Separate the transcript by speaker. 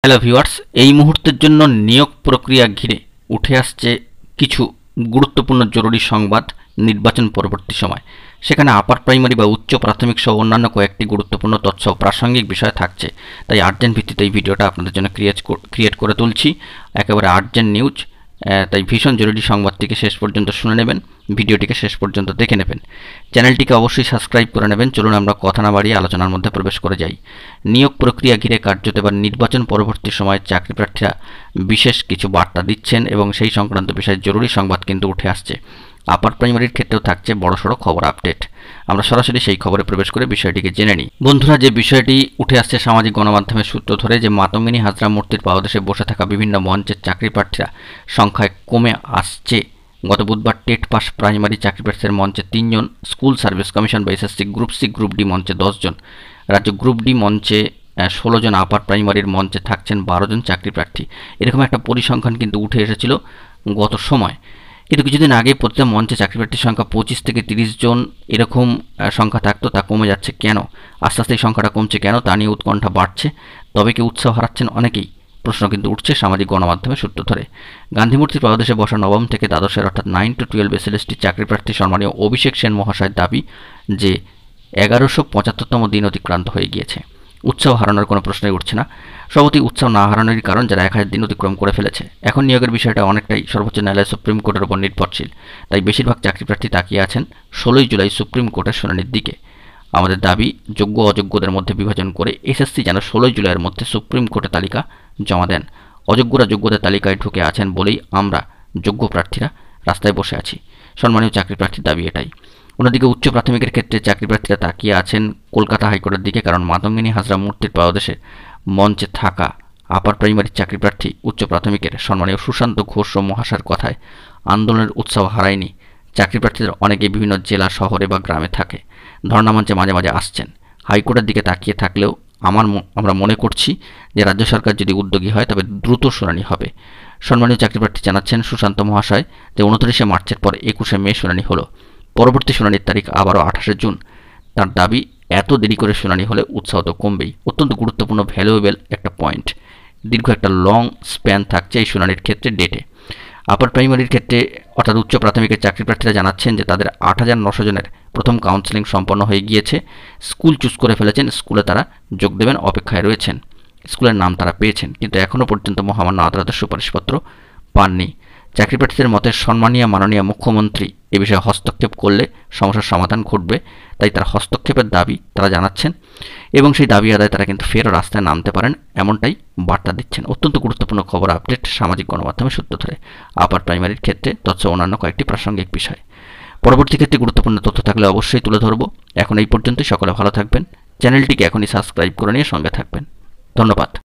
Speaker 1: Hello viewers, এই মুহূর্তের জন্য নিয়োগ প্রক্রিয়া ঘিরে উঠে আসছে কিছু গুরুত্বপূর্ণ জরুরি সংবাদ নির্বাচন পরবর্তী সময়। সেখানে আপার প্রাইমারি বা উচ্চ প্রাথমিক সহ অন্যান্য কয়েকটি গুরুত্বপূর্ণ তথ্য প্রাসঙ্গিক বিষয় থাকছে। তাই আর্জেন্ট ভিত্তিতে এই ভিডিওটা আপনাদের জন্য ক্রিয়েট করে তুলছি, একেবারে আর্জেন্ট নিউজ। তাই ভীষণ জরুরি সংবাদটিকে শেষ পর্যন্ত শুনে নেবেন, ভিডিওটিকে শেষ পর্যন্ত দেখে নেবেন। চ্যানেলটিকে অবশ্যই সাবস্ক্রাইব করে নেবেন। চলুন আমরা কথা না বাড়িয়ে আলোচনার মধ্যে প্রবেশ করে যাই। নিয়োগ প্রক্রিয়া ঘিরে কার্যত এবার নির্বাচন পরবর্তী সময়ে চাকরি প্রার্থীরা বিশেষ কিছু বার্তা দিচ্ছেন এবং সেই সংক্রান্ত বিষয়ে জরুরি সংবাদ কিন্তু উঠে আসছে। আপার প্রাইমারির ক্ষেত্রেও থাকছে বড়সড় খবর আপডেট। আমরা সরাসরি সেই খবরে প্রবেশ করে বিষয়টিকে জেনে নিই। বন্ধুরা, যে বিষয়টি উঠে আসছে সামাজিক গণমাধ্যমের সূত্র ধরে, যে মাতঙ্গিনী হাজরা মূর্তির পাদদেশে বসে থাকা বিভিন্ন মঞ্চের চাকরি প্রার্থীরা সংখ্যায় কমে আসছে। গত বুধবার টেট পাস প্রাইমারি চাকরি প্রার্থীদের মঞ্চে 3 জন, স্কুল সার্ভিস কমিশন বা SSC group C group D মঞ্চে 10 জন, রাজ্য গ্রুপ ডি মঞ্চে 16 জন, আপার প্রাইমারির মঞ্চে থাকছেন 12 জন চাকরি প্রার্থী। এরকম একটা পরিসংখ্যান কিন্তু উঠে এসেছিল গত সময়। কিন্তু কিছুদিন আগে প্রতিটা মঞ্চে চাকরি প্রার্থীর সংখ্যা 25 থেকে 30 জন এরকম সংখ্যা থাকতো, তা কমে যাচ্ছে কেন? আস্তে আস্তে এই সংখ্যাটা কমছে কেন তা নিয়ে উৎকণ্ঠা বাড়ছে। তবে কি উৎসাহ হারাচ্ছেন অনেকেই? প্রশ্ন কিন্তু উঠছে সামাজিক গণমাধ্যমের সূত্র ধরে। গান্ধী মূর্তির পাদদেশে বসা নবম থেকে দ্বাদশের অর্থাৎ 9 to 12 এসএলএসটি চাকরি প্রার্থী সম্মানীয় অভিষেক সেন মহাশয়ের দাবি যে 1175তম দিন অতিক্রান্ত হয়ে গিয়েছে। উৎসাহ হারানোর কোনো প্রশ্নই উঠছে না। সভাপতি উৎসাহ না হারানোর কারণ যারা 1000 দিন অতিক্রম করে ফেলেছে। এখন নিয়োগের বিষয়টা অনেকটাই সর্বোচ্চ ন্যায়ালয় সুপ্রিম কোর্টের উপর নির্ভরশীল। তাই বেশিরভাগ চাকরি প্রার্থী তাকিয়ে আছেন 16ই জুলাই সুপ্রিম কোর্টের শুনানির দিকে। আমাদের দাবি, যোগ্য অযোগ্যদের মধ্যে বিভাজন করে এসএসসি যেন 16ই জুলাইয়ের মধ্যে সুপ্রিম কোর্টে তালিকা জমা দেন। অযোগ্যরা যোগ্যদের তালিকায় ঢুকে আছেন বলেই আমরা যোগ্য প্রার্থীরা রাস্তায় বসে আছি। সম্মানীয় চাকরি প্রার্থীর দাবি এটাই। অন্যদিকে উচ্চ প্রাথমিকের ক্ষেত্রে চাকরি প্রার্থীরা তাকিয়ে আছেন কলকাতা হাইকোর্টের দিকে, কারণ মাতঙ্গিনী হাজরা মূর্তির পাদদেশে মঞ্চে থাকা আপার প্রাইমারির চাকরি প্রার্থী উচ্চ প্রাথমিকের সম্মানীয় সুশান্ত ঘোষ মহাশয়ের কথায় আন্দোলনের উৎসাহ হারায়নি। চাকরি প্রার্থীদের অনেকে বিভিন্ন জেলা, শহরে বা গ্রামে থাকে, ধর্ণা মঞ্চে মাঝে মাঝে আসছেন। হাইকোর্টের দিকে তাকিয়ে থাকলেও আমরা মনে করছি যে রাজ্য সরকার যদি উদ্যোগী হয় তবে দ্রুত শুনানি হবে। সম্মানীয় চাকরি প্রার্থী জানাচ্ছেন সুশান্ত মহাশয় যে 29শে মার্চের পর 21শে মে শুনানি হলো, পরবর্তী শুনানির তারিখ আবারও 28শে জুন। তার দাবি, এত দেরি করে শুনানি হলে উৎসাহ তো কমবেই। অত্যন্ত গুরুত্বপূর্ণ, ভ্যালুয়েবল একটা পয়েন্ট। দীর্ঘ একটা লং স্প্যান থাকছে এই শুনানির ক্ষেত্রে ডেটে। আপার প্রাইমারির ক্ষেত্রে অর্থাৎ উচ্চ প্রাথমিকের চাকরি প্রার্থীরা জানাচ্ছেন যে তাদের 8900 জনের প্রথম কাউন্সেলিং সম্পন্ন হয়ে গিয়েছে। স্কুল চুজ করে ফেলেছেন, স্কুলে তারা যোগ দেবেন, অপেক্ষায় রয়েছেন। স্কুলের নাম তারা পেয়েছেন, কিন্তু এখনও পর্যন্ত মহামান্য আদালতের সুপারিশপত্র পাননি। চাকরি প্রার্থীদের মতে সম্মানীয় মাননীয় মুখ্যমন্ত্রী এ বিষয়ে হস্তক্ষেপ করলে সমস্যার সমাধান ঘটবে। তাই তারা হস্তক্ষেপের দাবি তারা জানাচ্ছেন এবং সেই দাবি আদায় তারা কিন্তু ফের রাস্তায় নামতে পারেন, এমনটাই বার্তা দিচ্ছেন। অত্যন্ত গুরুত্বপূর্ণ খবর আপডেট সামাজিক গণমাধ্যমের সূত্র ধরে আপার প্রাইমারির ক্ষেত্রে তথ্য অন্যান্য কয়েকটি প্রাসঙ্গিক বিষয়। পরবর্তী ক্ষেত্রে গুরুত্বপূর্ণ তথ্য থাকলে অবশ্যই তুলে ধরব। এখন এই পর্যন্তই। সকলে ভালো থাকবেন। চ্যানেলটিকে এখনই সাবস্ক্রাইব করে নিয়ে সঙ্গে থাকবেন। ধন্যবাদ।